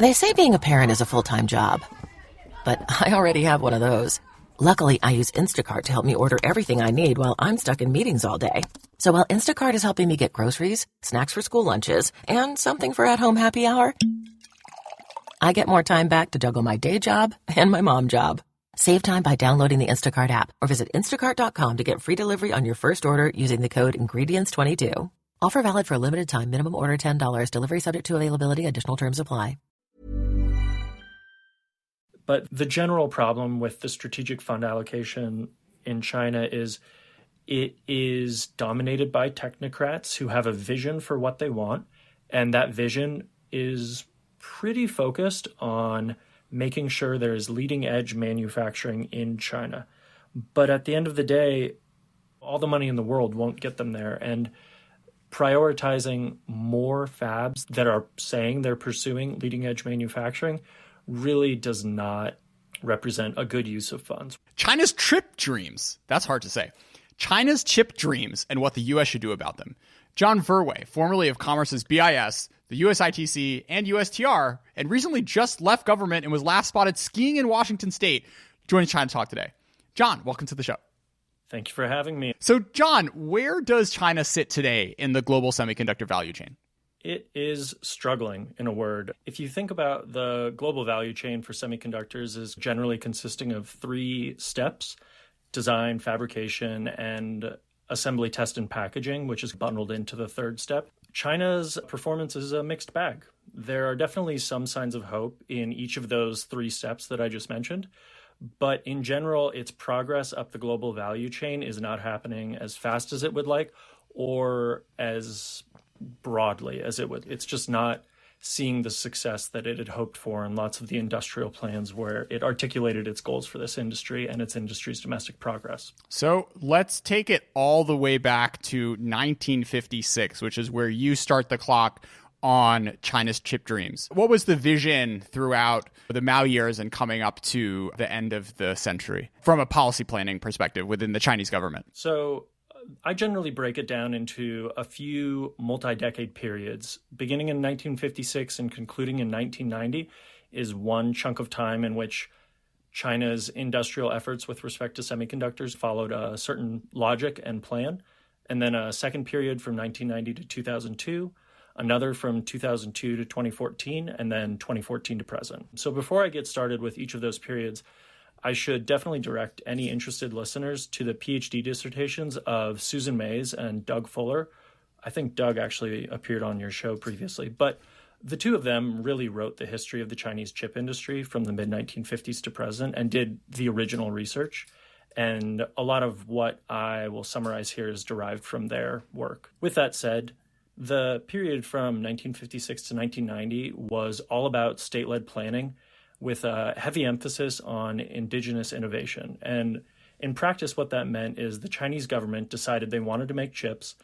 They say being a parent is a full-time job, but I already have one of those. Luckily, I use Instacart to help me order everything I need while I'm stuck in meetings all day. So while Instacart is helping me get groceries, snacks for school lunches, and something for at-home happy hour, I get more time back to juggle my day job and my mom job. Save time by downloading the Instacart app or visit instacart.com to get free delivery on your first order using the code INGREDIENTS22. Offer valid for a limited time. Minimum order $10. Delivery subject to availability. Additional terms apply. But the general problem with the strategic fund allocation in China is it is dominated by technocrats who have a vision for what they want, and that vision is pretty focused on making sure there is leading-edge manufacturing in China. But at the end of the day, all the money in the world won't get them there, and prioritizing more fabs that are saying they're pursuing leading-edge manufacturing really does not represent a good use of funds. China's chip dreams. That's hard to say. China's chip dreams and what the U.S. should do about them. John Verwey, formerly of Commerce's BIS, the USITC, and USTR, and recently just left government and was last spotted skiing in Washington State, joins China Talk today. John, welcome to the show. Thank you for having me. So, John, where does China sit today in the global semiconductor value chain? It is struggling, in a word. If you think about the global value chain for semiconductors is generally consisting of 3 steps: design, fabrication, and assembly, test, and packaging, which is bundled into the 3rd step. China's performance is a mixed bag. There are definitely some signs of hope in each of those 3 steps that I just mentioned. But in general, its progress up the global value chain is not happening as fast as it would like or as broadly as it would. It's just not seeing the success that it had hoped for in lots of the industrial plans where it articulated its goals for this industry and its industry's domestic progress. So let's take it all the way back to 1956, which is where you start the clock on China's chip dreams. What was the vision throughout the Mao years and coming up to the end of the century from a policy planning perspective within the Chinese government? So I generally break it down into a few multi-decade periods. Beginning in 1956 and concluding in 1990 is one chunk of time in which China's industrial efforts with respect to semiconductors followed a certain logic and plan. And then a second period from 1990 to 2002, another from 2002 to 2014, and then 2014 to present. So before I get started with each of those periods, I should definitely direct any interested listeners to the PhD dissertations of Susan Mays and Doug Fuller. I think Doug actually appeared on your show previously, but the two of them really wrote the history of the Chinese chip industry from the mid-1950s to present and did the original research. And a lot of what I will summarize here is derived from their work. With that said, the period from 1956 to 1990 was all about state-led planning with a heavy emphasis on indigenous innovation. And in practice, what that meant is the Chinese government decided they wanted to make chips,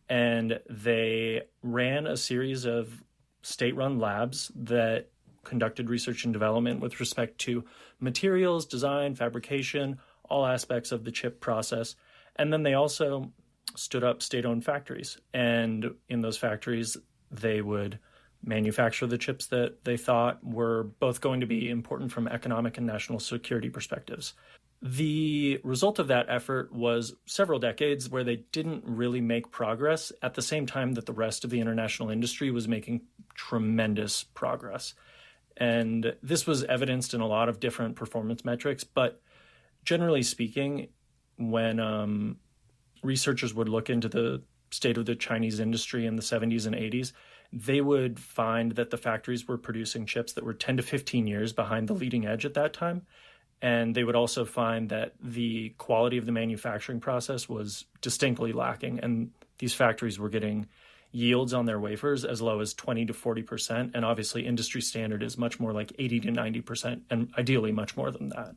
and they ran a series of state-run labs that conducted research and development with respect to materials, design, fabrication, all aspects of the chip process. And then they also stood up state-owned factories. And in those factories, they would manufacture the chips that they thought were both going to be important from economic and national security perspectives. The result of that effort was several decades where they didn't really make progress at the same time that the rest of the international industry was making tremendous progress. And this was evidenced in a lot of different performance metrics, but generally speaking, when researchers would look into the state of the Chinese industry in the 70s and 80s, they would find that the factories were producing chips that were 10 to 15 years behind the leading edge at that time. And they would also find that the quality of the manufacturing process was distinctly lacking. And these factories were getting yields on their wafers as low as 20 to 40%. And obviously industry standard is much more like 80 to 90%, and ideally much more than that.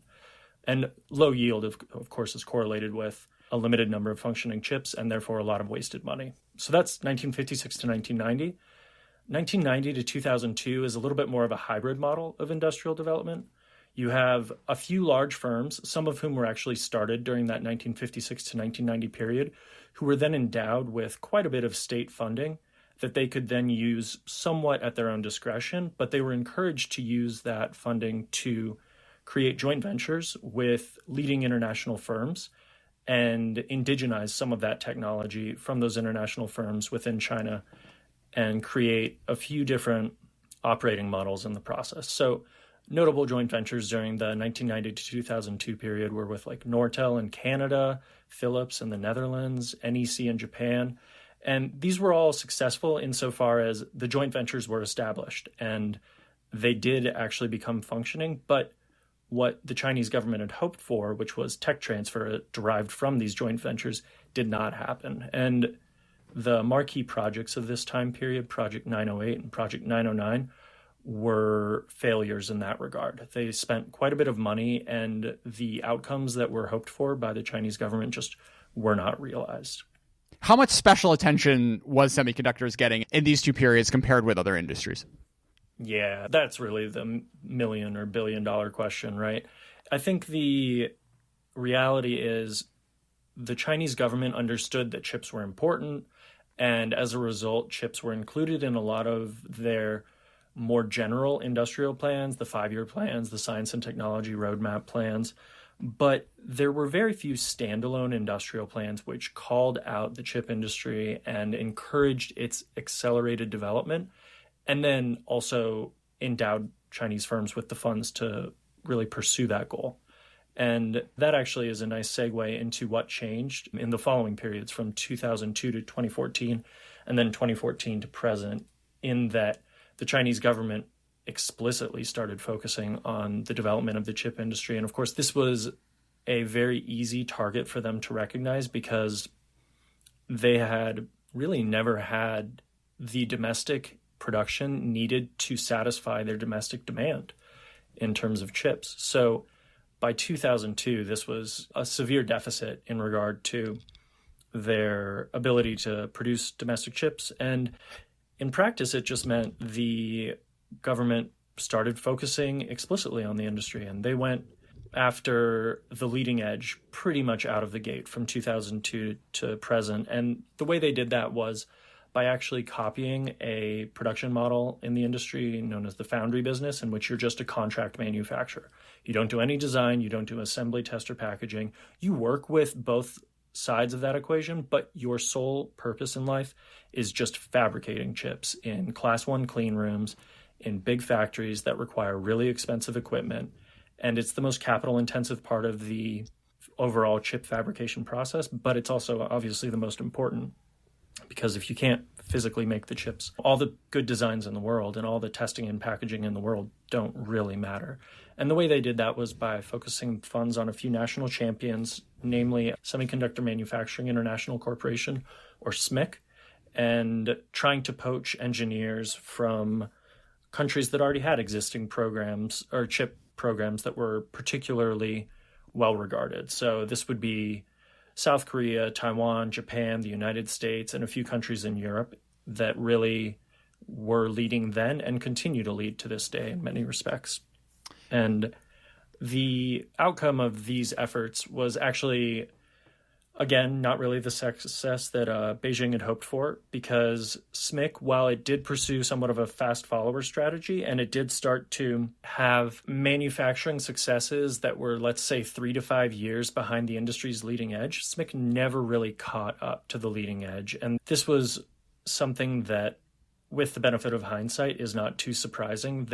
And low yield, of course, is correlated with a limited number of functioning chips and therefore a lot of wasted money. So that's 1956 to 1990. 1990 to 2002 is a little bit more of a hybrid model of industrial development. You have a few large firms, some of whom were actually started during that 1956 to 1990 period, who were then endowed with quite a bit of state funding that they could then use somewhat at their own discretion, but they were encouraged to use that funding to create joint ventures with leading international firms and indigenize some of that technology from those international firms within China and create a few different operating models in the process. So notable joint ventures during the 1990 to 2002 period were with like Nortel in Canada, Philips in the Netherlands, NEC in Japan. And these were all successful insofar as the joint ventures were established and they did actually become functioning. But what the Chinese government had hoped for, which was tech transfer derived from these joint ventures, did not happen. And the marquee projects of this time period, Project 908 and Project 909, were failures in that regard. They spent quite a bit of money, and the outcomes that were hoped for by the Chinese government just were not realized. How much special attention was semiconductors getting in these two periods compared with other industries? Yeah, that's really the million or billion dollar question, right? I think the reality is the Chinese government understood that chips were important, and as a result, chips were included in a lot of their more general industrial plans, the 5-year plans, the science and technology roadmap plans. But there were very few standalone industrial plans which called out the chip industry and encouraged its accelerated development, and then also endowed Chinese firms with the funds to really pursue that goal. And that actually is a nice segue into what changed in the following periods from 2002 to 2014 and then 2014 to present, in that the Chinese government explicitly started focusing on the development of the chip industry. And of course, this was a very easy target for them to recognize because they had really never had the domestic production needed to satisfy their domestic demand in terms of chips. So by 2002, this was a severe deficit in regard to their ability to produce domestic chips. And in practice, it just meant the government started focusing explicitly on the industry, and they went after the leading edge pretty much out of the gate from 2002 to present. And the way they did that was by actually copying a production model in the industry known as the foundry business, in which you're just a contract manufacturer. You don't do any design, you don't do assembly, test, or packaging. You work with both sides of that equation, but your sole purpose in life is just fabricating chips in class 1 clean rooms, in big factories that require really expensive equipment. And it's the most capital intensive part of the overall chip fabrication process, but it's also obviously the most important, because if you can't physically make the chips, all the good designs in the world and all the testing and packaging in the world don't really matter. And the way they did that was by focusing funds on a few national champions, namely Semiconductor Manufacturing International Corporation, or SMIC, and trying to poach engineers from countries that already had existing programs or chip programs that were particularly well regarded. So this would be South Korea, Taiwan, Japan, the United States, and a few countries in Europe that really were leading then and continue to lead to this day in many respects. And the outcome of these efforts was actually, again, not really the success that Beijing had hoped for, because SMIC, while it did pursue somewhat of a fast follower strategy, and it did start to have manufacturing successes that were, let's say, 3 to 5 years behind the industry's leading edge, SMIC never really caught up to the leading edge. And this was something that, with the benefit of hindsight, is not too surprising.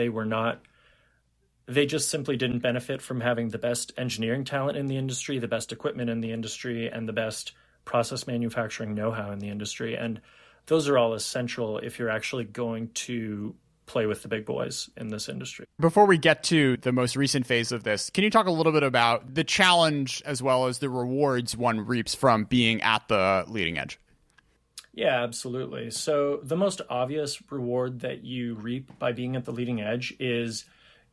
They just simply didn't benefit from having the best engineering talent in the industry, the best equipment in the industry, and the best process manufacturing know-how in the industry. And those are all essential if you're actually going to play with the big boys in this industry. Before we get to the most recent phase of this, can you talk a little bit about the challenge as well as the rewards one reaps from being at the leading edge? Yeah, absolutely. So the most obvious reward that you reap by being at the leading edge is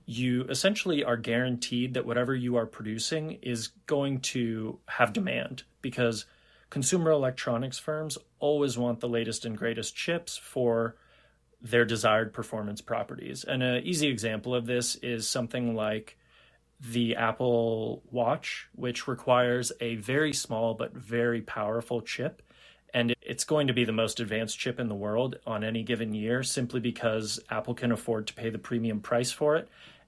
you essentially are guaranteed that whatever you are producing is going to have demand, because consumer electronics firms always want the latest and greatest chips for their desired performance properties. And an easy example of this is something like the Apple Watch, which requires a very small but very powerful chip. And it's it's going to be the most advanced chip in the world on any given year simply because Apple can afford to pay the premium price for it.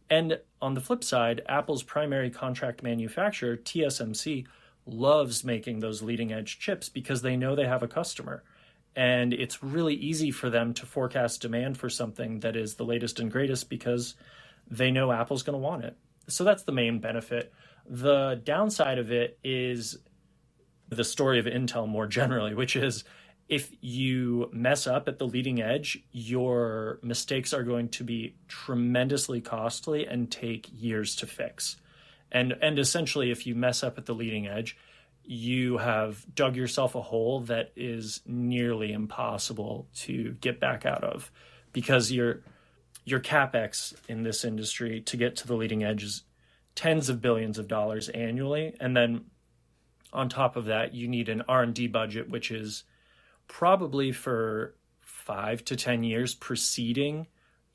And on the flip side, Apple's primary contract manufacturer, TSMC, loves making those leading edge chips because they know they have a customer. And it's really easy for them to forecast demand for something that is the latest and greatest because they know Apple's going to want it. So that's the main benefit. The downside of it is the story of Intel more generally, which is if you mess up at the leading edge, your mistakes are going to be tremendously costly and take years to fix. And essentially, if you mess up at the leading edge, you have dug yourself a hole that is nearly impossible to get back out of because your CapEx in this industry to get to the leading edge is tens of billions of dollars annually. And then on top of that, you need an R&D budget, which is probably for 5 to 10 years preceding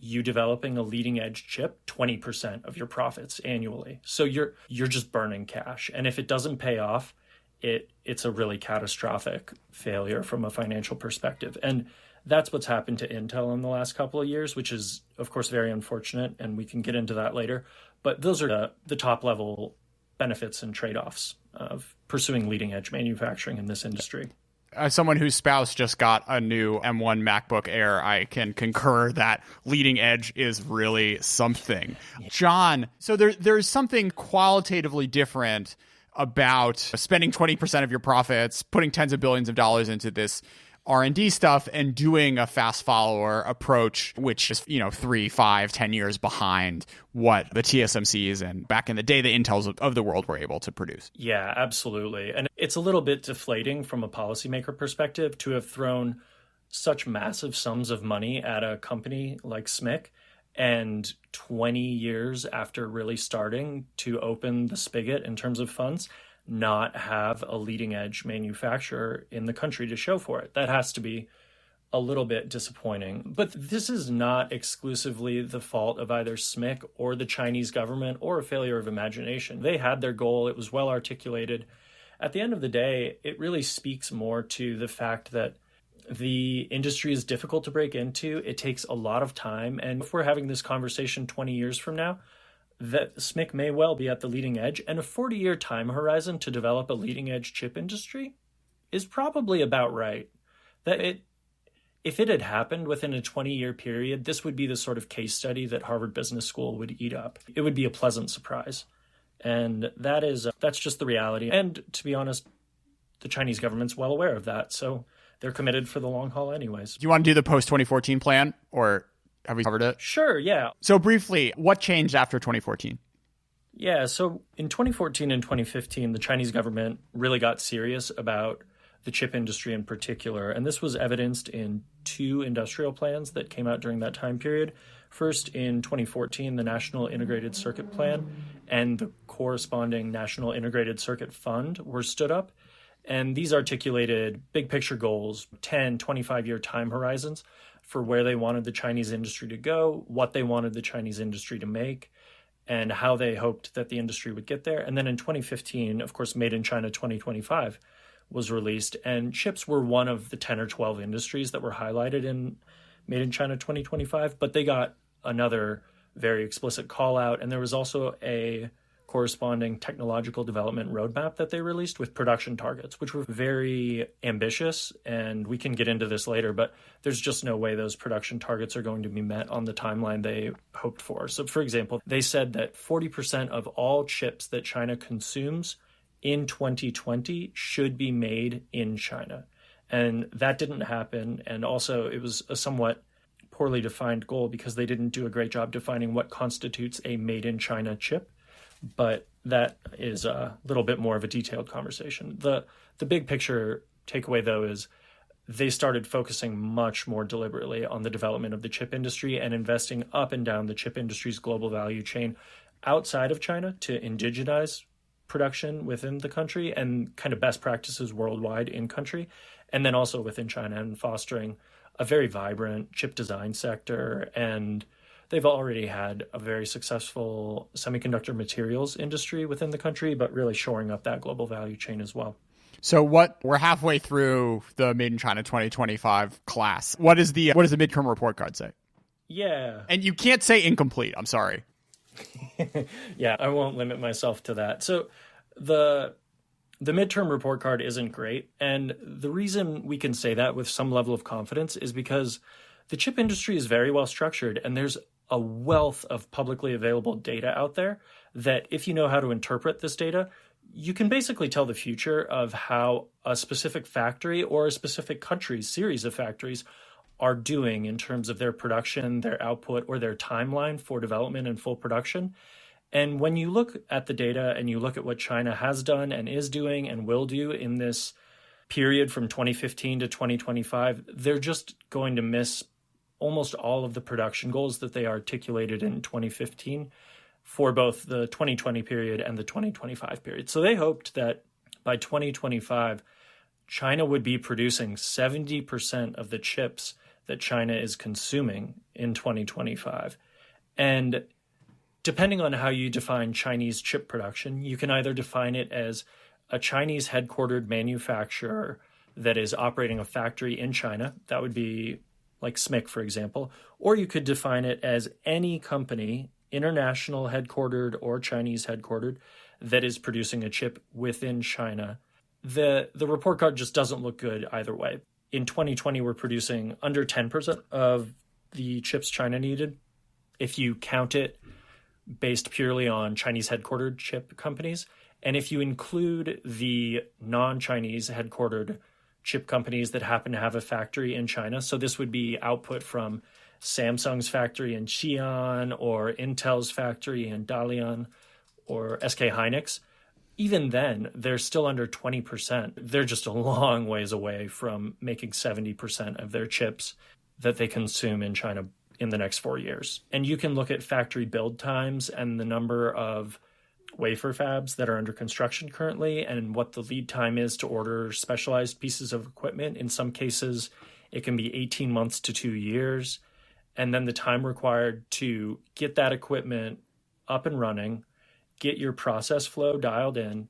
you developing a leading edge chip, 20% of your profits annually. So you're just burning cash. And if it doesn't pay off, it's a really catastrophic failure from a financial perspective. And that's what's happened to Intel in the last couple of years, which is, of course, very unfortunate. And we can get into that later. But those are the top level benefits and trade-offs of pursuing leading edge manufacturing in this industry. As someone whose spouse just got a new M1 MacBook Air, I can concur that leading edge is really something. John, so there's something qualitatively different about spending 20% of your profits, putting tens of billions of dollars into this R&D stuff and doing a fast follower approach, which is, 3, 5, 10 years behind what the TSMCs and back in the day, the Intels of the world were able to produce. Yeah, absolutely. And it's a little bit deflating from a policymaker perspective to have thrown such massive sums of money at a company like SMIC and 20 years after really starting to open the spigot in terms of funds, not have a leading edge manufacturer in the country to show for it. That has to be a little bit disappointing. But this is not exclusively the fault of either SMIC or the Chinese government or a failure of imagination. They had their goal. It was well articulated. At the end of the day, it really speaks more to the fact that the industry is difficult to break into. It takes a lot of time. And if we're having this conversation 20 years from now, that SMIC may well be at the leading edge, and a 40-year time horizon to develop a leading-edge chip industry is probably about right. If it had happened within a 20-year period, this would be the sort of case study that Harvard Business School would eat up. It would be a pleasant surprise. And that's just the reality. And to be honest, the Chinese government's well aware of that, so they're committed for the long haul anyways. Do you want to do the post-2014 plan, or have we covered it? Sure, yeah. So briefly, what changed after 2014? Yeah, so in 2014 and 2015, the Chinese government really got serious about the chip industry in particular. And this was evidenced in 2 industrial plans that came out during that time period. First, in 2014, the National Integrated Circuit Plan and the corresponding National Integrated Circuit Fund were stood up. And these articulated big picture goals, 10, 25-year time horizons for where they wanted the Chinese industry to go, what they wanted the Chinese industry to make, and how they hoped that the industry would get there. And then in 2015, of course, Made in China 2025 was released, and chips were one of the 10 or 12 industries that were highlighted in Made in China 2025, but they got another very explicit call out. And there was also a corresponding technological development roadmap that they released with production targets, which were very ambitious. And we can get into this later, but there's just no way those production targets are going to be met on the timeline they hoped for. So, for example, they said that 40% of all chips that China consumes in 2020 should be made in China. And that didn't happen. And also, it was a somewhat poorly defined goal because they didn't do a great job defining what constitutes a made in China chip. But that is a little bit more of a detailed conversation. The big picture takeaway, though, is they started focusing much more deliberately on the development of the chip industry and investing up and down the chip industry's global value chain outside of China to indigenize production within the country and kind of best practices worldwide in country, and then also within China, and fostering a very vibrant chip design sector. And they've already had a very successful semiconductor materials industry within the country, but really shoring up that global value chain as well. So we're halfway through the Made in China 2025 class. What does the midterm report card say? Yeah. And you can't say incomplete. I'm sorry. Yeah, I won't limit myself to that. So the midterm report card isn't great. And the reason we can say that with some level of confidence is because the chip industry is very well structured, and there's a wealth of publicly available data out there that if you know how to interpret this data, you can basically tell the future of how a specific factory or a specific country's series of factories are doing in terms of their production, their output, or their timeline for development and full production. And when you look at the data and you look at what China has done and is doing and will do in this period from 2015 to 2025, they're just going to miss almost all of the production goals that they articulated in 2015 for both the 2020 period and the 2025 period. So they hoped that by 2025, China would be producing 70% of the chips that China is consuming in 2025. And depending on how you define Chinese chip production, you can either define it as a Chinese headquartered manufacturer that is operating a factory in China. That would be like SMIC, for example. Or you could define it as any company, international headquartered or Chinese headquartered, that is producing a chip within China. The report card just doesn't look good either way. In 2020, we're producing under 10% of the chips China needed. If you count it based purely on Chinese headquartered chip companies, and if you include the non-Chinese headquartered chip companies that happen to have a factory in China, so this would be output from Samsung's factory in Xi'an or Intel's factory in Dalian or SK Hynix, even then, they're still under 20%. They're just a long ways away from making 70% of their chips that they consume in China in the next 4 years. And you can look at factory build times and the number of wafer fabs that are under construction currently and what the lead time is to order specialized pieces of equipment. In some cases, it can be 18 months to 2 years. And then the time required to get that equipment up and running, get your process flow dialed in,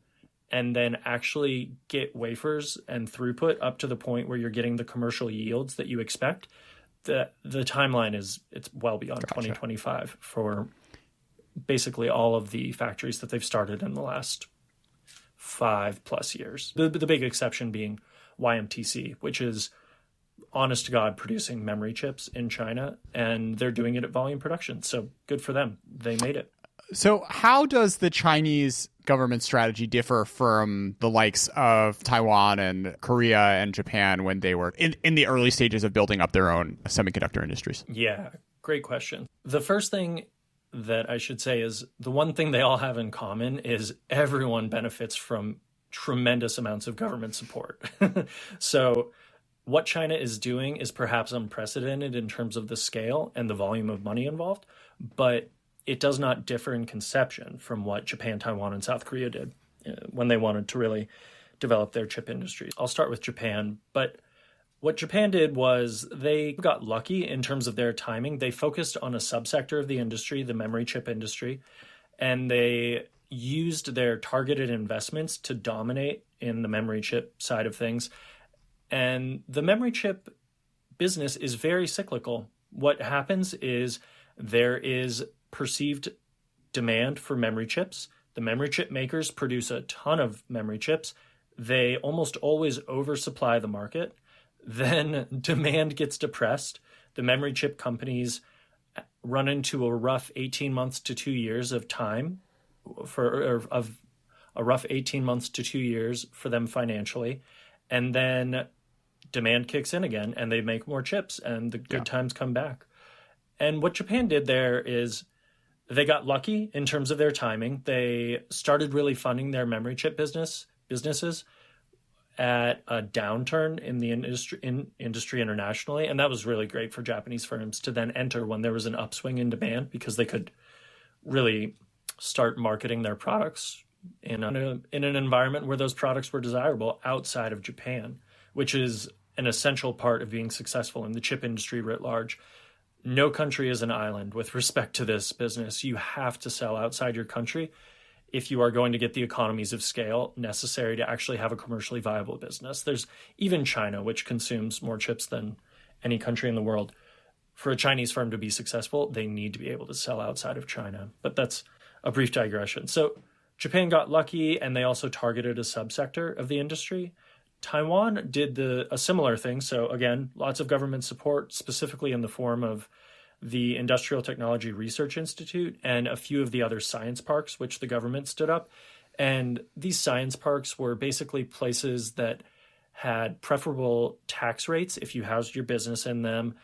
and then actually get wafers and throughput up to the point where you're getting the commercial yields that you expect. The timeline it's well beyond 2025 for basically all of the factories that they've started in the last 5+ years. The big exception being YMTC, which is honest to God producing memory chips in China, and they're doing it at volume production. So good for them. They made it. So how does the Chinese government strategy differ from the likes of Taiwan and Korea and Japan when they were in the early stages of building up their own semiconductor industries? Yeah, great question. The first thing that I should say is the one thing they all have in common is everyone benefits from tremendous amounts of government support. So what China is doing is perhaps unprecedented in terms of the scale and the volume of money involved, but it does not differ in conception from what Japan, Taiwan, and South Korea did when they wanted to really develop their chip industries. I'll start with Japan, but what Japan did was they got lucky in terms of their timing. They focused on a subsector of the industry, the memory chip industry, and they used their targeted investments to dominate in the memory chip side of things. And the memory chip business is very cyclical. What happens is there is perceived demand for memory chips. The memory chip makers produce a ton of memory chips. They almost always oversupply the market. Then demand gets depressed. The memory chip companies run into a rough 18 months to 2 years of time for them financially. And then demand kicks in again and they make more chips and the good times come back. And what Japan did there is they got lucky in terms of their timing. They started really funding their memory chip businesses at a downturn in the industry internationally, and that was really great for Japanese firms to then enter when there was an upswing in demand because they could really start marketing their products in an environment where those products were desirable outside of Japan, which is an essential part of being successful in the chip industry writ large. No country is an island with respect to this business. You have to sell outside your country if you are going to get the economies of scale necessary to actually have a commercially viable business. There's even China, which consumes more chips than any country in the world. For a Chinese firm to be successful, they need to be able to sell outside of China. But that's a brief digression. So Japan got lucky, and they also targeted a subsector of the industry. Taiwan did a similar thing. So again, lots of government support, specifically in the form of the Industrial Technology Research Institute and a few of the other science parks, which the government stood up. And these science parks were basically places that had preferable tax rates if you housed your business in them.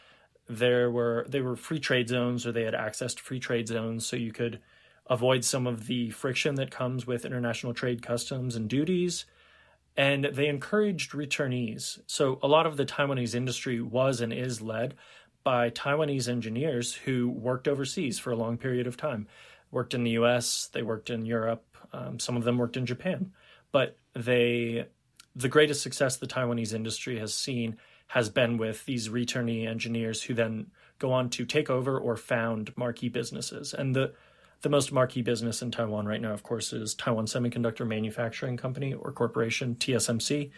They were free trade zones, or they had access to free trade zones, so you could avoid some of the friction that comes with international trade customs and duties. And they encouraged returnees. So a lot of the Taiwanese industry was and is led by Taiwanese engineers who worked overseas for a long period of time. Worked in the US, they worked in Europe, some of them worked in Japan. But the greatest success the Taiwanese industry has seen has been with these returnee engineers who then go on to take over or found marquee businesses. And the most marquee business in Taiwan right now, of course, is Taiwan Semiconductor Manufacturing Company or Corporation, TSMC.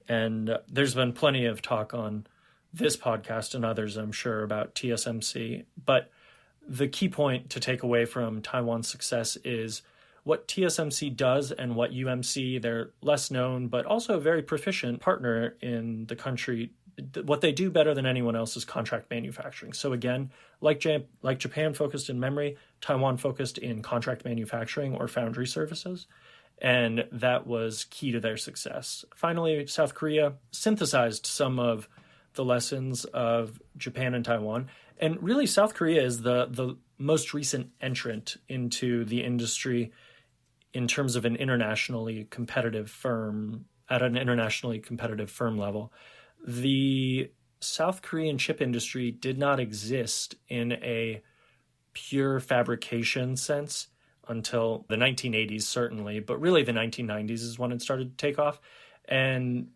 And there's been plenty of talk on this podcast and others, I'm sure, about TSMC. But the key point to take away from Taiwan's success is what TSMC does and what UMC, their less known but also very proficient partner in the country, what they do better than anyone else is contract manufacturing. So again, like Japan focused in memory, Taiwan focused in contract manufacturing or foundry services. And that was key to their success. Finally, South Korea synthesized some of the lessons of Japan and Taiwan. And really, South Korea is the most recent entrant into the industry in terms of an internationally competitive firm, at an internationally competitive firm level. The South Korean chip industry did not exist in a pure fabrication sense until the 1980s, certainly, but really the 1990s is when it started to take off. And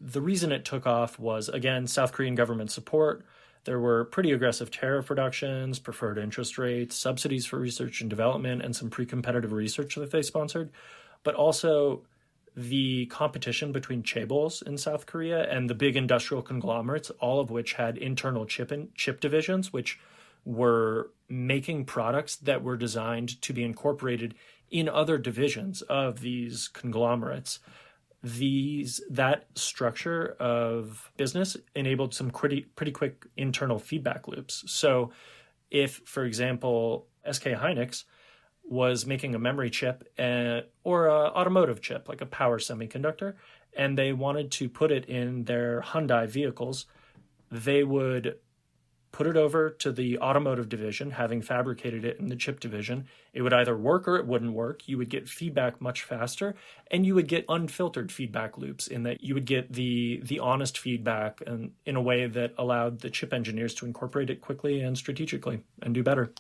the reason it took off was, again, South Korean government support. There were pretty aggressive tariff reductions, preferred interest rates, subsidies for research and development, and some pre-competitive research that they sponsored. But also the competition between chaebols in South Korea and the big industrial conglomerates, all of which had internal chip divisions, which were making products that were designed to be incorporated in other divisions of these conglomerates. That structure of business enabled some pretty quick internal feedback loops. So if, for example, SK Hynix was making a memory chip or an automotive chip, like a power semiconductor, and they wanted to put it in their Hyundai vehicles, they would put it over to the automotive division, having fabricated it in the chip division. It would either work or it wouldn't work. You would get feedback much faster, and you would get unfiltered feedback loops in that you would get the honest feedback and in a way that allowed the chip engineers to incorporate it quickly and strategically and do better.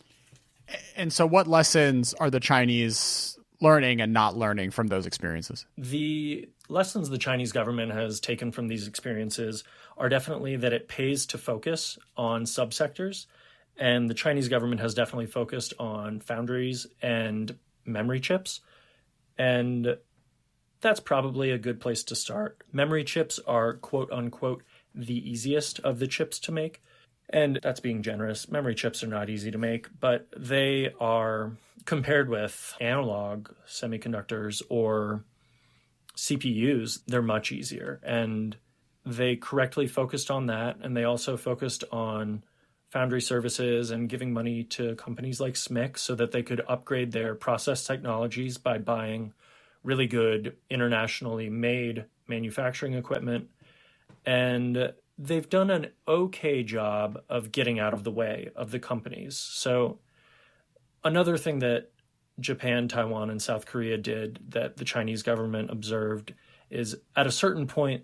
And so what lessons are the Chinese learning and not learning from those experiences? The lessons the Chinese government has taken from these experiences are definitely that it pays to focus on subsectors. And the Chinese government has definitely focused on foundries and memory chips. And that's probably a good place to start. Memory chips are, quote unquote, the easiest of the chips to make. And that's being generous. Memory chips are not easy to make, but they are, compared with analog semiconductors or CPUs, they're much easier. And they correctly focused on that. And they also focused on foundry services and giving money to companies like SMIC so that they could upgrade their process technologies by buying really good internationally made manufacturing equipment. And they've done an okay job of getting out of the way of the companies. So another thing that Japan, Taiwan, and South Korea did that the Chinese government observed is at a certain point,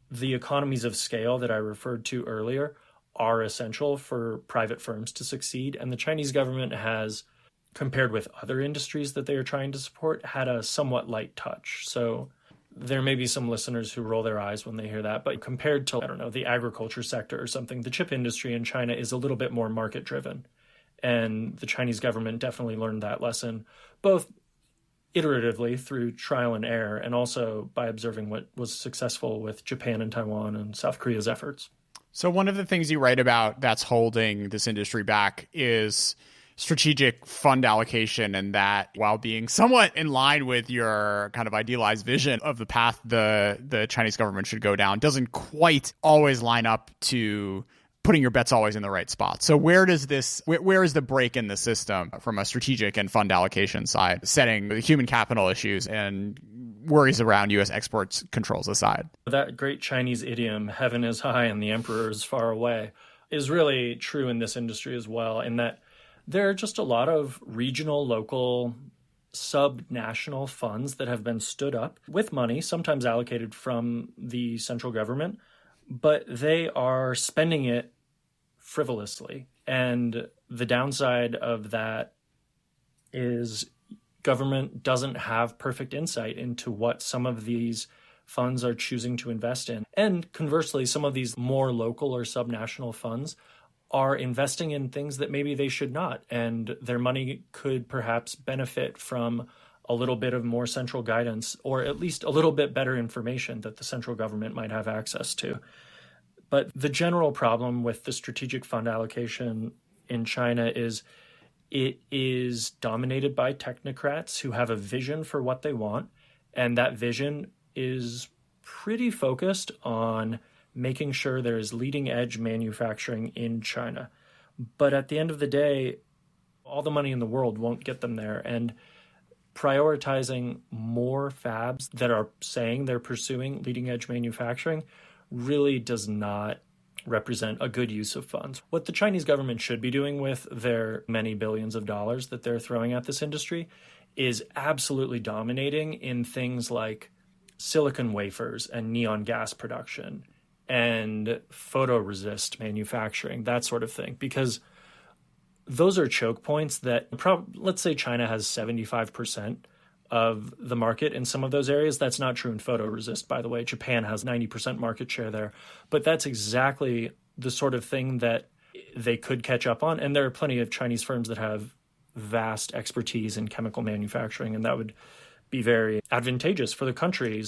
the economies of scale that I referred to earlier are essential for private firms to succeed. And the Chinese government has, compared with other industries that they are trying to support, had a somewhat light touch. So there may be some listeners who roll their eyes when they hear that, but compared to, I don't know, the agriculture sector or something, the chip industry in China is a little bit more market driven. And the Chinese government definitely learned that lesson, both iteratively through trial and error, and also by observing what was successful with Japan and Taiwan and South Korea's efforts. So one of the things you write about that's holding this industry back is strategic fund allocation, and that, while being somewhat in line with your kind of idealized vision of the path the Chinese government should go down, doesn't quite always line up to putting your bets always in the right spot. So where is the break in the system from a strategic and fund allocation side, setting the human capital issues and worries around U.S. exports controls aside? That great Chinese idiom, heaven is high and the emperor is far away, is really true in this industry as well, in that there are just a lot of regional, local, sub-national funds that have been stood up with money, sometimes allocated from the central government, but they are spending it frivolously. And the downside of that is government doesn't have perfect insight into what some of these funds are choosing to invest in. And conversely, some of these more local or subnational funds are investing in things that maybe they should not. And their money could perhaps benefit from a little bit of more central guidance, or at least a little bit better information that the central government might have access to. But the general problem with the strategic fund allocation in China is it is dominated by technocrats who have a vision for what they want. And that vision is pretty focused on making sure there is leading edge manufacturing in China. But at the end of the day, all the money in the world won't get them there. And prioritizing more fabs that are saying they're pursuing leading edge manufacturing really does not represent a good use of funds. What the Chinese government should be doing with their many billions of dollars that they're throwing at this industry is absolutely dominating in things like silicon wafers and neon gas production and photoresist manufacturing, that sort of thing, because those are choke points that let's say China has 75% of the market in some of those areas. That's not true in photoresist, by the way. Japan has 90% market share there. But that's exactly the sort of thing that they could catch up on. And there are plenty of Chinese firms that have vast expertise in chemical manufacturing, and that would be very advantageous for the country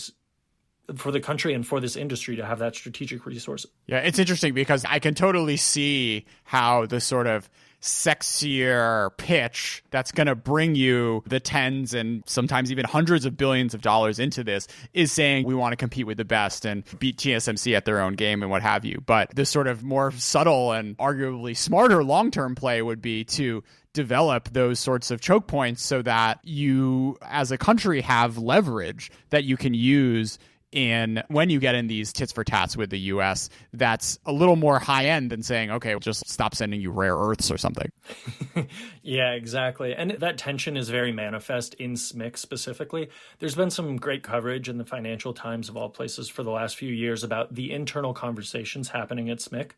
and for this industry to have that strategic resource. Yeah, it's interesting because I can totally see how the sort of sexier pitch that's going to bring you the tens and sometimes even hundreds of billions of dollars into this is saying we want to compete with the best and beat TSMC at their own game and what have you. But the sort of more subtle and arguably smarter long-term play would be to develop those sorts of choke points so that you as a country have leverage that you can use in when you get in these tits for tats with the US, that's a little more high end than saying, okay, we'll just stop sending you rare earths or something. Yeah, exactly. And that tension is very manifest in SMIC specifically. There's been some great coverage in the Financial Times of all places for the last few years about the internal conversations happening at SMIC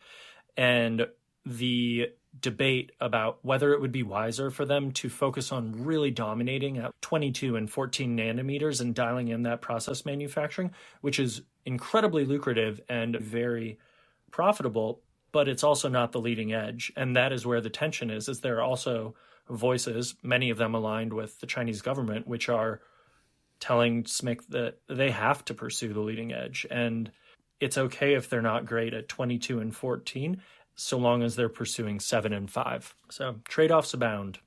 and the debate about whether it would be wiser for them to focus on really dominating at 22 and 14 nanometers and dialing in that process manufacturing, which is incredibly lucrative and very profitable, but it's also not the leading edge. And that is where the tension is there are also voices, many of them aligned with the Chinese government, which are telling SMIC that they have to pursue the leading edge. And it's okay if they're not great at 22 and 14, so long as they're pursuing 7 and 5. So trade-offs abound.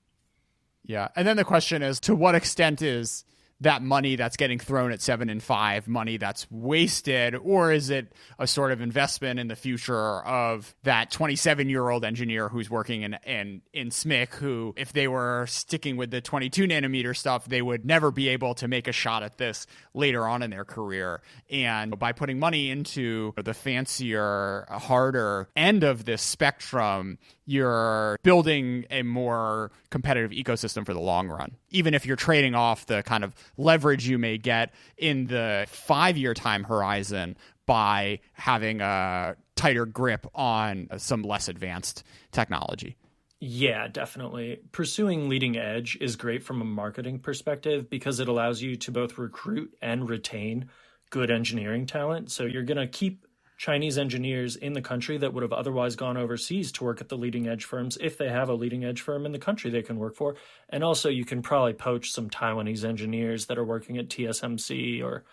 Yeah. And then the question is, to what extent is that money that's getting thrown at 7 and 5 money that's wasted, or is it a sort of investment in the future of that 27-year-old engineer who's working in SMIC, who, if they were sticking with the 22 nanometer stuff, they would never be able to make a shot at this later on in their career. And by putting money into the fancier, harder end of this spectrum, you're building a more competitive ecosystem for the long run, even if you're trading off the kind of leverage you may get in the 5-year time horizon by having a tighter grip on some less advanced technology. Yeah, definitely. Pursuing leading edge is great from a marketing perspective because it allows you to both recruit and retain good engineering talent. So you're going to keep Chinese engineers in the country that would have otherwise gone overseas to work at the leading edge firms if they have a leading edge firm in the country they can work for. And also you can probably poach some Taiwanese engineers that are working at TSMC, or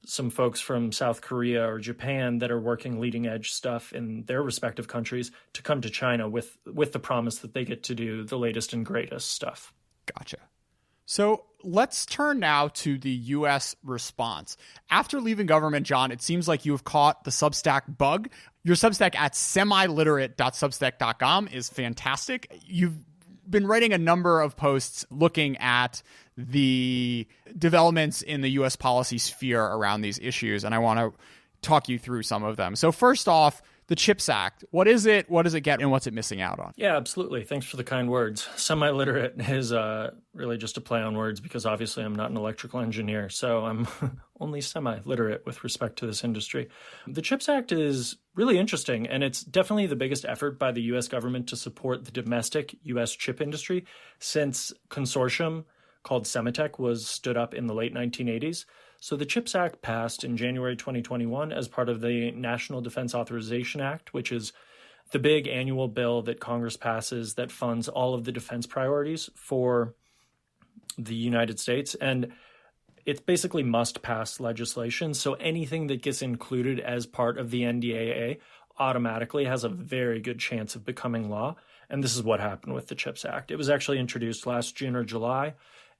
some folks from South Korea or Japan that are working leading edge stuff in their respective countries to come to China with the promise that they get to do the latest and greatest stuff. Gotcha. So let's turn now to the U.S. response. After leaving government, John, it seems like you have caught the Substack bug. Your Substack at semi-literate.substack.com is fantastic. You've been writing a number of posts looking at the developments in the U.S. policy sphere around these issues, and I want to talk you through some of them. So first off, the CHIPS Act. What is it? What does it get? And what's it missing out on? Yeah, absolutely. Thanks for the kind words. Semi-literate is really just a play on words because obviously I'm not an electrical engineer, so I'm only semi-literate with respect to this industry. The CHIPS Act is really interesting, and it's definitely the biggest effort by the U.S. government to support the domestic U.S. chip industry since consortium called Semitech was stood up in the late 1980s. So the CHIPS Act passed in January 2021 as part of the National Defense Authorization Act, which is the big annual bill that Congress passes that funds all of the defense priorities for the United States. And it's basically must-pass legislation. So anything that gets included as part of the NDAA automatically has a very good chance of becoming law. And this is what happened with the CHIPS Act. It was actually introduced last June or July,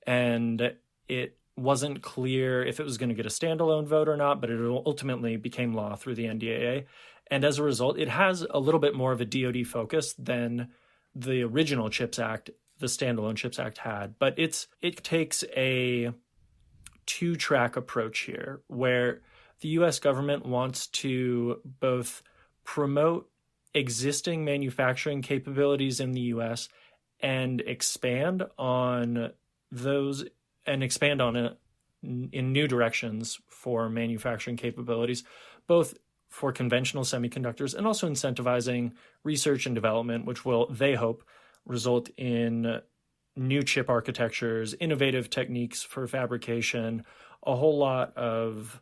and it wasn't clear if it was going to get a standalone vote or not, but it ultimately became law through the NDAA. And as a result, it has a little bit more of a DoD focus than the original CHIPS Act, the standalone CHIPS Act had. But it takes a two-track approach here, where the U.S. government wants to both promote existing manufacturing capabilities in the U.S. and expand on those and expand on it in new directions for manufacturing capabilities, both for conventional semiconductors and also incentivizing research and development, which will, they hope, result in new chip architectures, innovative techniques for fabrication, a whole lot of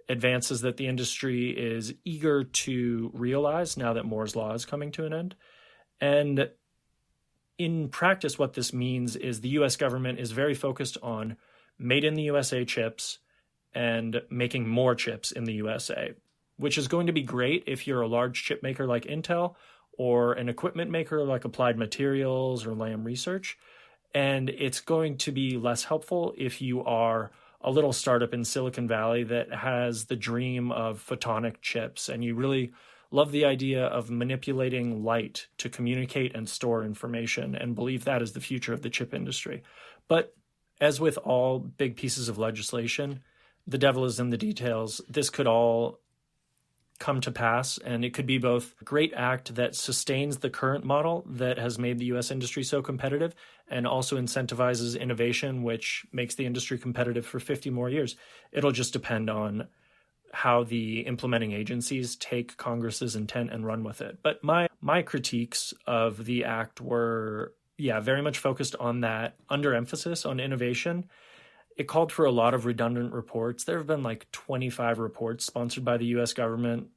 advances that the industry is eager to realize now that Moore's Law is coming to an end. And in practice, what this means is the U.S. government is very focused on made in the USA chips and making more chips in the USA, which is going to be great if you're a large chip maker like Intel or an equipment maker like Applied Materials or Lam Research. And it's going to be less helpful if you are a little startup in Silicon Valley that has the dream of photonic chips and you really love the idea of manipulating light to communicate and store information and believe that is the future of the chip industry. But as with all big pieces of legislation, the devil is in the details. This could all come to pass, and it could be both a great act that sustains the current model that has made the U.S. industry so competitive and also incentivizes innovation, which makes the industry competitive for 50 more years. It'll just depend on how the implementing agencies take Congress's intent and run with it. But my critiques of the act were, very much focused on that underemphasis on innovation. It called for a lot of redundant reports. There have been like 25 reports sponsored by the U.S. government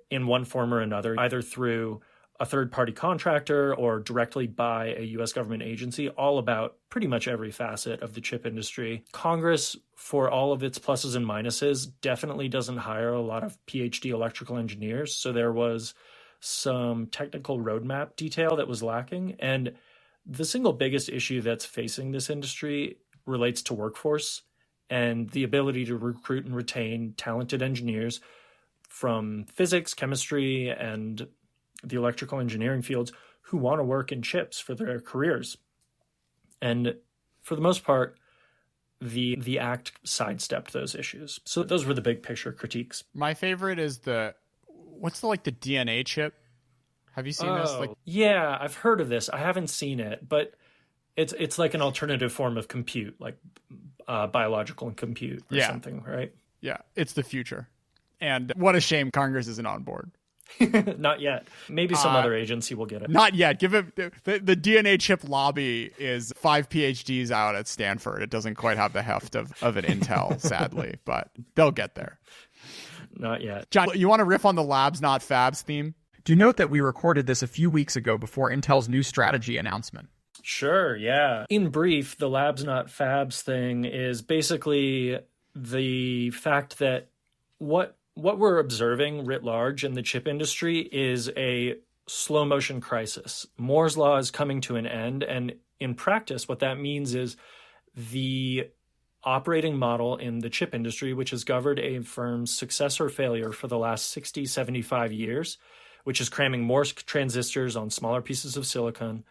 in one form or another, either through a third-party contractor or directly by a U.S. government agency, all about pretty much every facet of the chip industry. Congress, for all of its pluses and minuses, definitely doesn't hire a lot of PhD electrical engineers. So there was some technical roadmap detail that was lacking. And the single biggest issue that's facing this industry relates to workforce and the ability to recruit and retain talented engineers from physics, chemistry, and the electrical engineering fields who want to work in chips for their careers. And for the most part, the act sidestepped those issues. So those were the big picture critiques. My favorite is the DNA chip. Have you seen this? Yeah, I've heard of this. I haven't seen it, but it's like an alternative form of compute, like biological compute or something, right? Yeah, it's the future. And what a shame Congress isn't on board. Not yet. Maybe some other agency will get it. Not yet. Give it the DNA chip lobby is 5 PhDs out at Stanford. It doesn't quite have the heft of an Intel, sadly, but they'll get there. not yet. John, you want to riff on the labs, not fabs theme? Do note that we recorded this a few weeks ago before Intel's new strategy announcement. Sure, yeah. In brief, the labs, not fabs thing is basically the fact that what we're observing writ large in the chip industry is a slow motion crisis. Moore's law is coming to an end, and in practice, what that means is the operating model in the chip industry, which has governed a firm's success or failure for the last 60, 75 years, which is cramming more transistors on smaller pieces of silicon,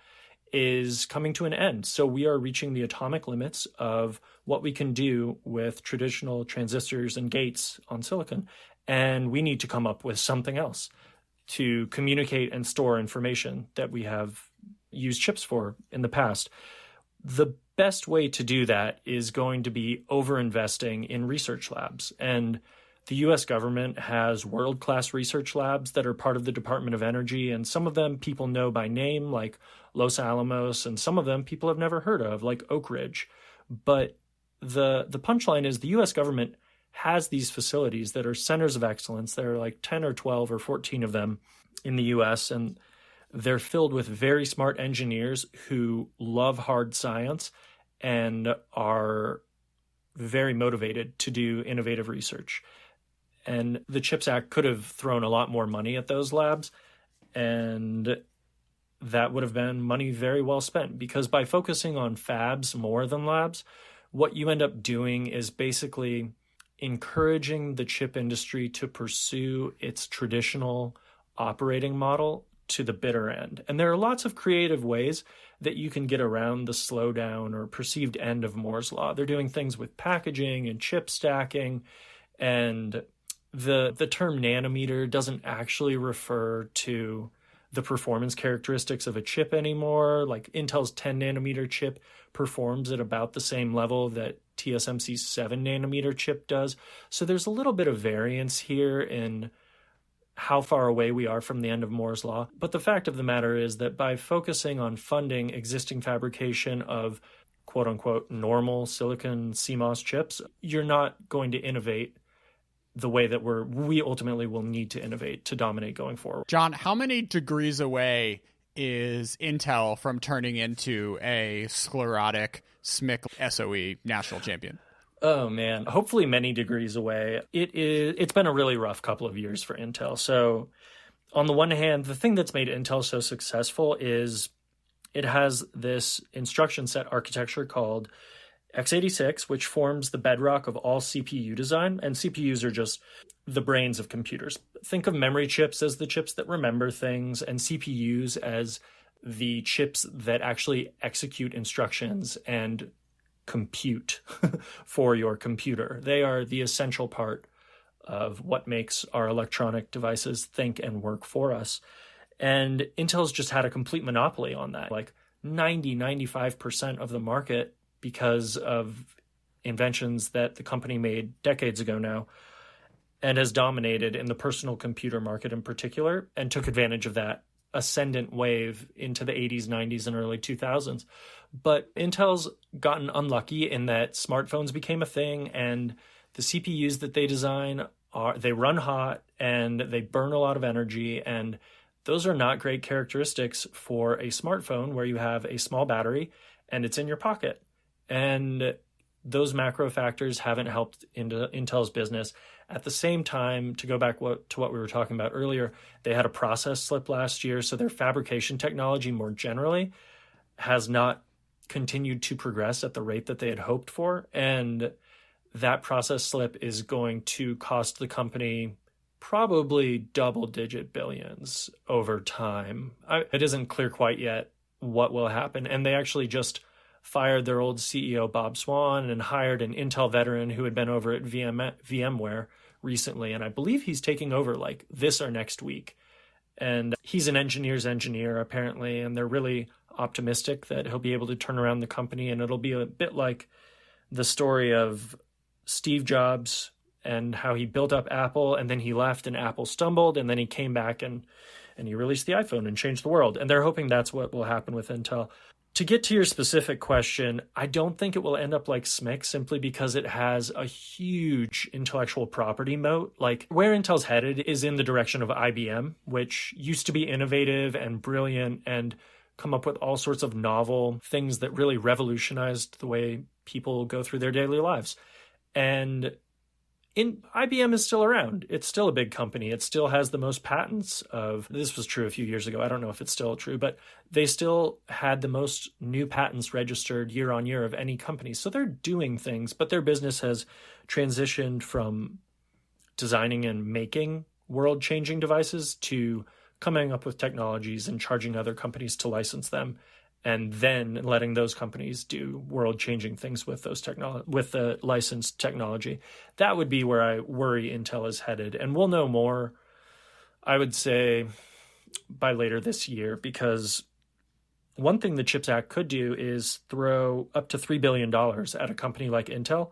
is coming to an end. So we are reaching the atomic limits of what we can do with traditional transistors and gates on silicon. And we need to come up with something else to communicate and store information that we have used chips for in the past. The best way to do that is going to be over-investing in research labs. And the US government has world-class research labs that are part of the Department of Energy, and some of them people know by name, like Los Alamos, and some of them people have never heard of, like Oak Ridge. But the punchline is the US government has these facilities that are centers of excellence. There are like 10 or 12 or 14 of them in the US, and they're filled with very smart engineers who love hard science and are very motivated to do innovative research. And the CHIPS Act could have thrown a lot more money at those labs, and that would have been money very well spent, because by focusing on fabs more than labs, what you end up doing is basically encouraging the chip industry to pursue its traditional operating model to the bitter end. And there are lots of creative ways that you can get around the slowdown or perceived end of Moore's law. They're doing things with packaging and chip stacking, and the term nanometer doesn't actually refer to the performance characteristics of a chip anymore. Like Intel's 10 nanometer chip performs at about the same level that TSMC's 7 nanometer chip does. So there's a little bit of variance here in how far away we are from the end of Moore's law. But the fact of the matter is that by focusing on funding existing fabrication of quote unquote normal silicon CMOS chips, you're not going to innovate the way that we ultimately will need to innovate to dominate going forward. John, how many degrees away is Intel from turning into a sclerotic SMIC SOE national champion? Oh man, hopefully many degrees away. It's been a really rough couple of years for Intel. So on the one hand, the thing that's made Intel so successful is it has this instruction set architecture called x86, which forms the bedrock of all CPU design. And CPUs are just the brains of computers. Think of memory chips as the chips that remember things, and CPUs as the chips that actually execute instructions and compute for your computer. They are the essential part of what makes our electronic devices think and work for us. And Intel's just had a complete monopoly on that, like 95% of the market, because of inventions that the company made decades ago now, and has dominated in the personal computer market in particular, and took advantage of that ascendant wave into the 80s, 90s, and early 2000s. But Intel's gotten unlucky in that smartphones became a thing, and the CPUs that they design they run hot and they burn a lot of energy, and those are not great characteristics for a smartphone where you have a small battery and it's in your pocket. And those macro factors haven't helped into Intel's business. At the same time, to go back to what we were talking about earlier, they had a process slip last year, so their fabrication technology more generally has not continued to progress at the rate that they had hoped for. And that process slip is going to cost the company probably double-digit billions over time. It isn't clear quite yet what will happen. And they actually just fired their old CEO, Bob Swan, and hired an Intel veteran who had been over at VMware recently. And I believe he's taking over like this or next week. And he's an engineer's engineer, apparently, and they're really optimistic that he'll be able to turn around the company. And it'll be a bit like the story of Steve Jobs and how he built up Apple, and then he left and Apple stumbled, and then he came back and he released the iPhone and changed the world. And they're hoping that's what will happen with Intel. To get to your specific question, I don't think it will end up like SMIC simply because it has a huge intellectual property moat. Like where Intel's headed is in the direction of IBM, which used to be innovative and brilliant and come up with all sorts of novel things that really revolutionized the way people go through their daily lives. And IBM is still around. It's still a big company. It still has the most patents of, this was true a few years ago. I don't know if it's still true, but they still had the most new patents registered year on year of any company. So they're doing things, but their business has transitioned from designing and making world-changing devices to coming up with technologies and charging other companies to license them, and then letting those companies do world-changing things with those with the licensed technology. That would be where I worry Intel is headed. And we'll know more, I would say, by later this year, because one thing the CHIPS Act could do is throw up to $3 billion at a company like Intel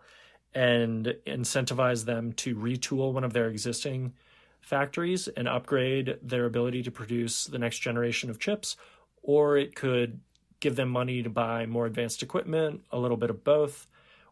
and incentivize them to retool one of their existing factories and upgrade their ability to produce the next generation of chips. Or it could give them money to buy more advanced equipment, a little bit of both.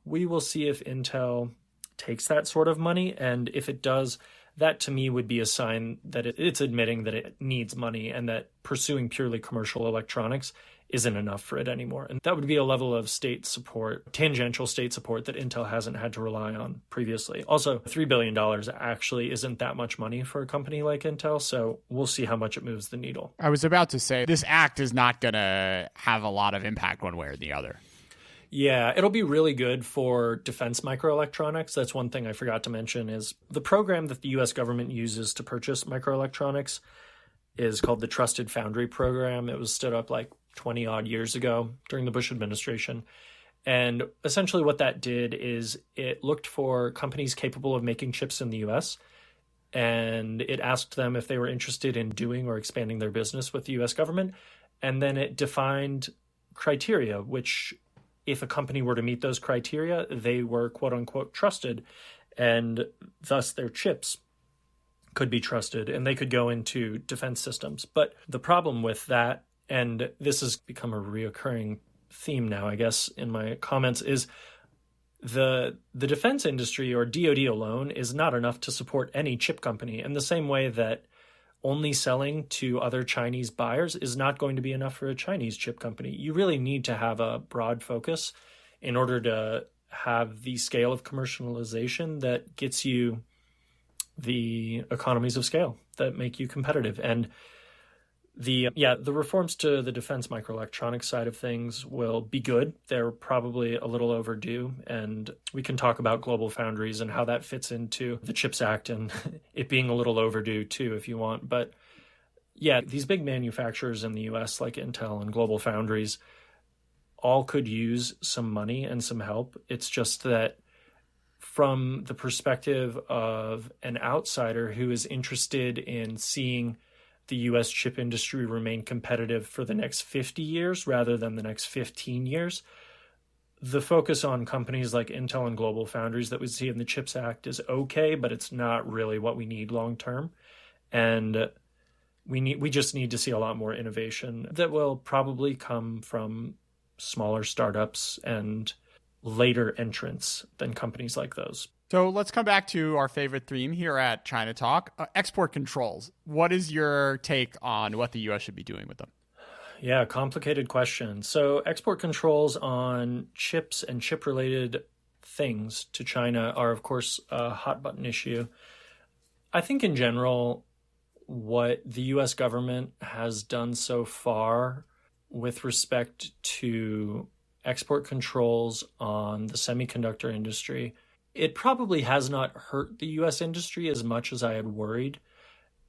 We will see if Intel takes that sort of money. And if it does, that to me would be a sign that it's admitting that it needs money and that pursuing purely commercial electronics isn't enough for it anymore. And that would be a level of state support, tangential state support, that Intel hasn't had to rely on previously. Also, $3 billion actually isn't that much money for a company like Intel, so we'll see how much it moves the needle. I was about to say, this act is not going to have a lot of impact one way or the other. Yeah, it'll be really good for defense microelectronics. That's one thing I forgot to mention is the program that the U.S. government uses to purchase microelectronics is called the Trusted Foundry Program. It was stood up like 20 odd years ago during the Bush administration. And essentially what that did is it looked for companies capable of making chips in the US, and it asked them if they were interested in doing or expanding their business with the US government. And then it defined criteria, which if a company were to meet those criteria, they were quote unquote trusted, and thus their chips could be trusted and they could go into defense systems. But the problem with that, and this has become a reoccurring theme now, I guess, in my comments, is the defense industry, or DoD alone, is not enough to support any chip company, in the same way that only selling to other Chinese buyers is not going to be enough for a Chinese chip company. You really need to have a broad focus in order to have the scale of commercialization that gets you the economies of scale that make you competitive. And the reforms to the defense microelectronics side of things will be good. They're probably a little overdue, and we can talk about global foundries and how that fits into the CHIPS Act and it being a little overdue too, if you want. But yeah, these big manufacturers in the US like Intel and Global Foundries all could use some money and some help. It's just that from the perspective of an outsider who is interested in seeing the U.S. chip industry remain competitive for the next 50 years rather than the next 15 years, the focus on companies like Intel and Global Foundries that we see in the CHIPS Act is okay, but it's not really what we need long term. And we just need to see a lot more innovation that will probably come from smaller startups and later entrants than companies like those. So let's come back to our favorite theme here at China Talk, export controls. What is your take on what the U.S. should be doing with them? Yeah, complicated question. So export controls on chips and chip-related things to China are, of course, a hot button issue. I think in general, what the U.S. government has done so far with respect to export controls on the semiconductor industry, it probably has not hurt the U.S. industry as much as I had worried,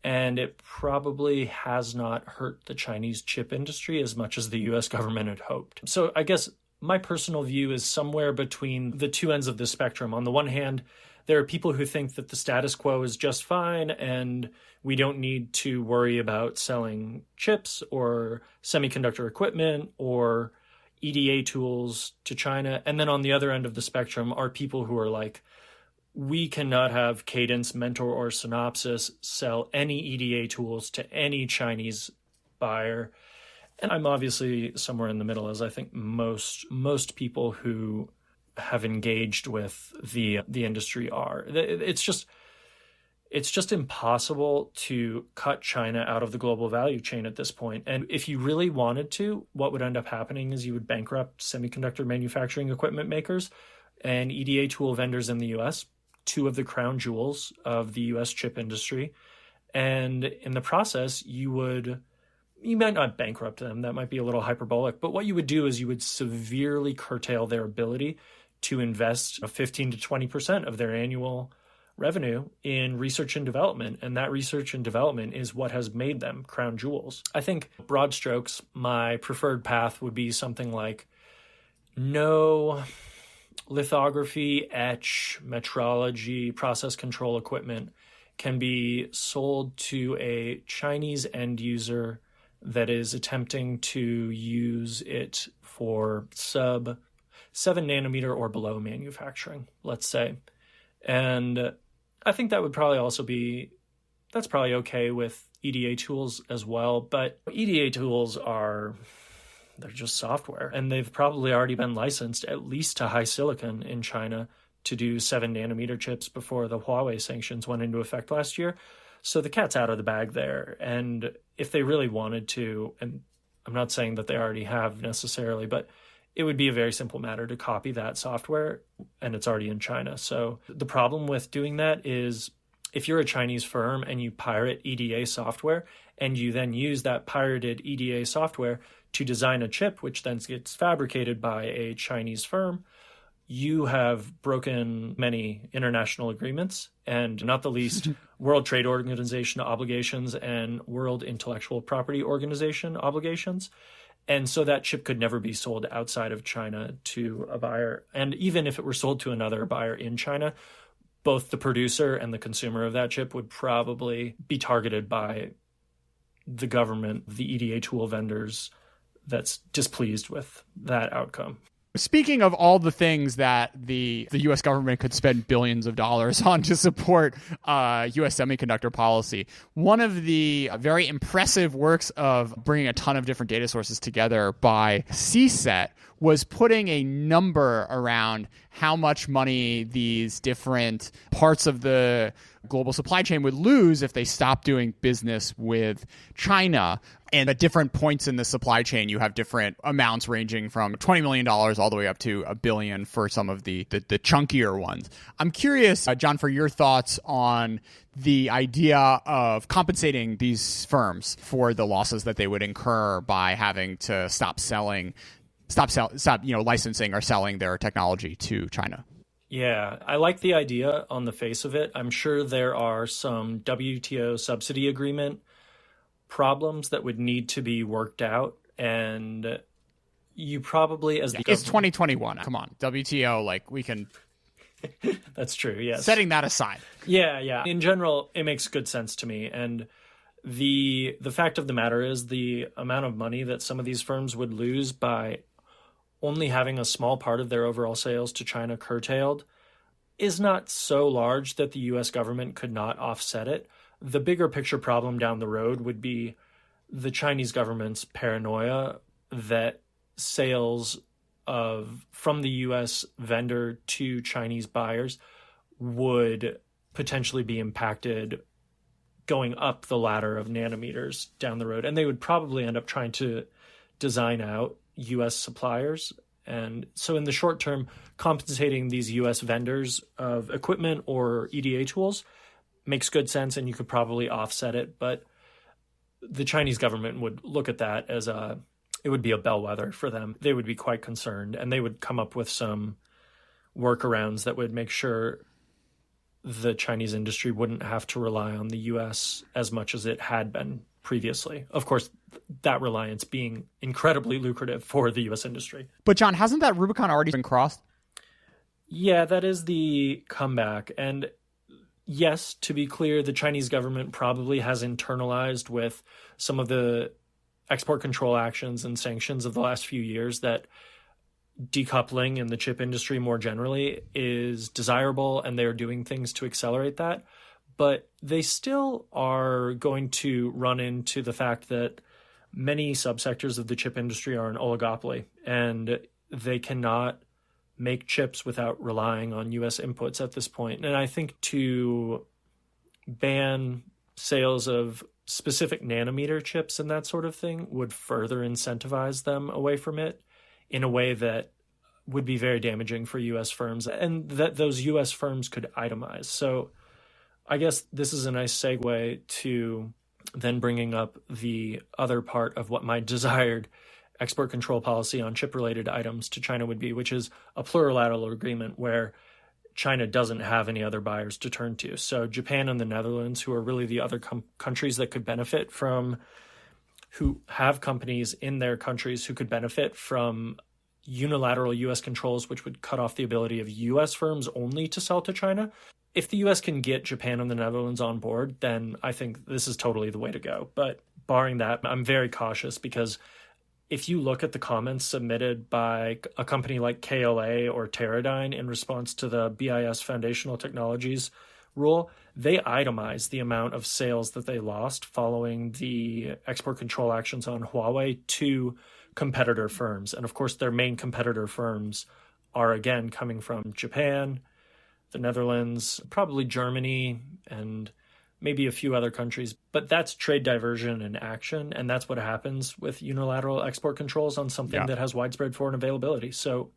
and it probably has not hurt the Chinese chip industry as much as the U.S. government had hoped. So I guess my personal view is somewhere between the two ends of the spectrum. On the one hand, there are people who think that the status quo is just fine and we don't need to worry about selling chips or semiconductor equipment or EDA tools to China. And then on the other end of the spectrum are people who are like, we cannot have Cadence, Mentor, or Synopsys sell any EDA tools to any Chinese buyer. And I'm obviously somewhere in the middle, as I think most people who have engaged with the industry are. It's just impossible to cut China out of the global value chain at this point. And if you really wanted to, what would end up happening is you would bankrupt semiconductor manufacturing equipment makers and EDA tool vendors in the US, two of the crown jewels of the US chip industry. And in the process, you might not bankrupt them, that might be a little hyperbolic, but what you would do is you would severely curtail their ability to invest 15 to 20% of their annual revenue in research and development. And that research and development is what has made them crown jewels. I think broad strokes, my preferred path would be something like no lithography, etch, metrology, process control equipment can be sold to a Chinese end user that is attempting to use it for sub 7 nanometer or below manufacturing, let's say. And I think that would probably that's probably okay with EDA tools as well. But EDA tools they're just software. And they've probably already been licensed at least to HiSilicon in China to do 7 nanometer chips before the Huawei sanctions went into effect last year. So the cat's out of the bag there. And if they really wanted to, and I'm not saying that they already have necessarily, but it would be a very simple matter to copy that software, and it's already in China. So the problem with doing that is if you're a Chinese firm and you pirate EDA software and you then use that pirated EDA software to design a chip, which then gets fabricated by a Chinese firm, you have broken many international agreements, and not the least World Trade Organization obligations and World Intellectual Property Organization obligations. And so that chip could never be sold outside of China to a buyer. And even if it were sold to another buyer in China, both the producer and the consumer of that chip would probably be targeted by the government, the EDA tool vendors that's displeased with that outcome. Speaking of all the things that the U.S. government could spend billions of dollars on to support U.S. semiconductor policy, one of the very impressive works of bringing a ton of different data sources together by CSET was putting a number around how much money these different parts of the global supply chain would lose if they stopped doing business with China. And at different points in the supply chain, you have different amounts ranging from $20 million all the way up to $1 billion for some of the chunkier ones. I'm curious, John, for your thoughts on the idea of compensating these firms for the losses that they would incur by having to stop licensing or selling their technology to China. Yeah, I like the idea on the face of it. I'm sure there are some WTO subsidy agreement problems that would need to be worked out. And you probably, as the it's 2021. Come on, WTO, like we can. That's true. Yes. Setting that aside. Yeah. In general, it makes good sense to me. And the fact of the matter is the amount of money that some of these firms would lose by only having a small part of their overall sales to China curtailed is not so large that the U.S. government could not offset it. The bigger picture problem down the road would be the Chinese government's paranoia that sales from the U.S. vendor to Chinese buyers would potentially be impacted going up the ladder of nanometers down the road. And they would probably end up trying to design out U.S. suppliers. And so in the short term, compensating these U.S. vendors of equipment or EDA tools makes good sense, and you could probably offset it. But the Chinese government would look at that as it would be a bellwether for them. They would be quite concerned, and they would come up with some workarounds that would make sure the Chinese industry wouldn't have to rely on the U.S. as much as it had been previously. Of course, that reliance being incredibly lucrative for the U.S. industry. But John, hasn't that Rubicon already been crossed? Yeah, that is the comeback. And yes, to be clear, the Chinese government probably has internalized with some of the export control actions and sanctions of the last few years that decoupling in the chip industry more generally is desirable, and they're doing things to accelerate that. But they still are going to run into the fact that many subsectors of the chip industry are an oligopoly, and they cannot make chips without relying on U.S. inputs at this point. And I think to ban sales of specific nanometer chips and that sort of thing would further incentivize them away from it in a way that would be very damaging for U.S. firms, and that those U.S. firms could itemize. So I guess this is a nice segue to then bringing up the other part of what my desired export control policy on chip-related items to China would be, which is a plurilateral agreement where China doesn't have any other buyers to turn to. So Japan and the Netherlands, who are really the other countries that could benefit from, who have companies in their countries who could benefit from unilateral U.S. controls, which would cut off the ability of U.S. firms only to sell to China. If the U.S. can get Japan and the Netherlands on board, then I think this is totally the way to go. But barring that, I'm very cautious, because if you look at the comments submitted by a company like KLA or Teradyne in response to the BIS Foundational Technologies rule, they itemize the amount of sales that they lost following the export control actions on Huawei to competitor firms. And of course, their main competitor firms are, again, coming from Japan, the Netherlands, probably Germany, and maybe a few other countries. But that's trade diversion in action, and that's what happens with unilateral export controls on something that has widespread foreign availability. So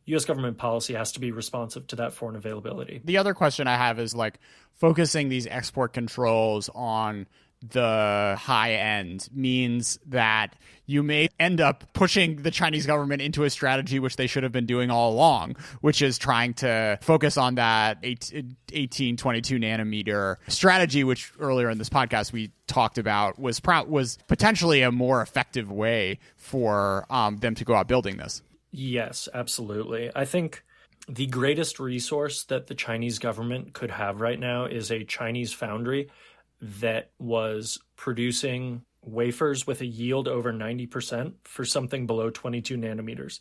U.S. government policy has to be responsive to that foreign availability. The other question I have is, like, focusing these export controls on the high end means that you may end up pushing the Chinese government into a strategy which they should have been doing all along, which is trying to focus on that 18, 22 nanometer strategy, which earlier in this podcast we talked about was potentially a more effective way for them to go out building this. Yes, absolutely. I think the greatest resource that the Chinese government could have right now is a Chinese foundry that was producing wafers with a yield over 90% for something below 22 nanometers.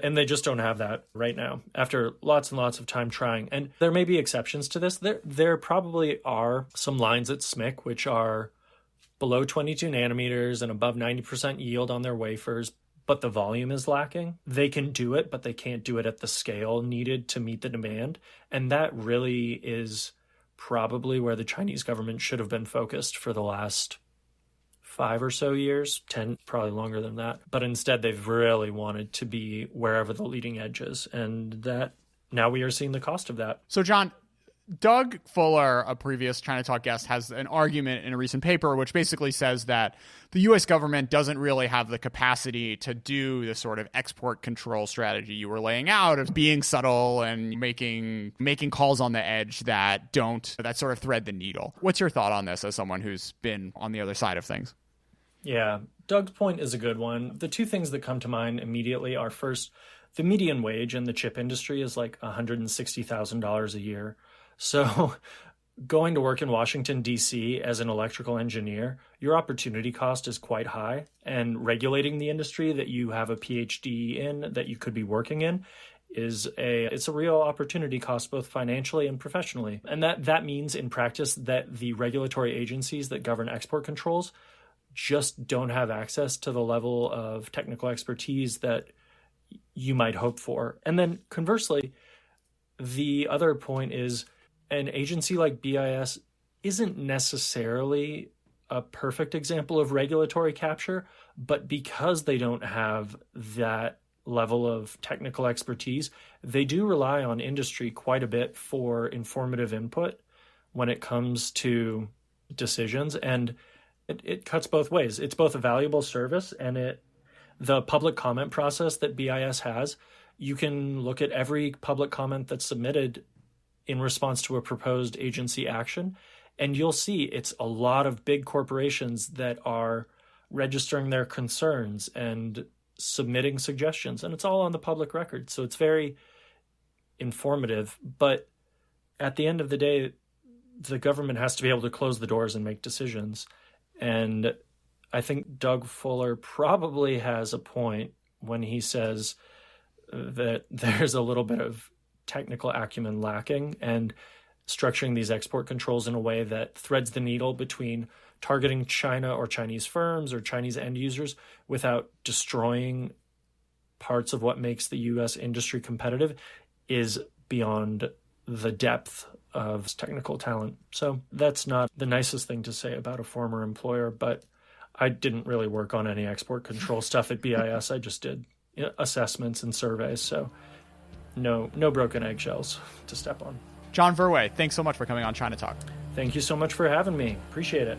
And they just don't have that right now after lots and lots of time trying. And there may be exceptions to this. There probably are some lines at SMIC which are below 22 nanometers and above 90% yield on their wafers, but the volume is lacking. They can do it, but they can't do it at the scale needed to meet the demand. And that really is probably where the Chinese government should have been focused for the last 5 or so years, 10, probably longer than that. But instead, they've really wanted to be wherever the leading edge is. And that now we are seeing the cost of that. So, John, Doug Fuller, a previous China Talk guest, has an argument in a recent paper which basically says that the U.S. government doesn't really have the capacity to do the sort of export control strategy you were laying out of being subtle and making calls on the edge that sort of thread the needle. What's your thought on this as someone who's been on the other side of things? Yeah, Doug's point is a good one. The two things that come to mind immediately are, first, the median wage in the chip industry is like $160,000 a year. So going to work in Washington, D.C. as an electrical engineer, your opportunity cost is quite high. And regulating the industry that you have a PhD in, that you could be working in, it's a real opportunity cost, both financially and professionally. And that means in practice that the regulatory agencies that govern export controls just don't have access to the level of technical expertise that you might hope for. And then conversely, the other point is, an agency like BIS isn't necessarily a perfect example of regulatory capture, but because they don't have that level of technical expertise, they do rely on industry quite a bit for informative input when it comes to decisions. And it cuts both ways. It's both a valuable service, and the public comment process that BIS has, you can look at every public comment that's submitted in response to a proposed agency action, and you'll see it's a lot of big corporations that are registering their concerns and submitting suggestions, and it's all on the public record. So it's very informative, but at the end of the day, the government has to be able to close the doors and make decisions. And I think Doug Fuller probably has a point when he says that there's a little bit of technical acumen lacking, and structuring these export controls in a way that threads the needle between targeting China or Chinese firms or Chinese end users without destroying parts of what makes the U.S. industry competitive is beyond the depth of technical talent. So that's not the nicest thing to say about a former employer, but I didn't really work on any export control stuff at BIS. I just did assessments and surveys. So no broken eggshells to step on. John Verwey, thanks so much for coming on China Talk. Thank you so much for having me. Appreciate it.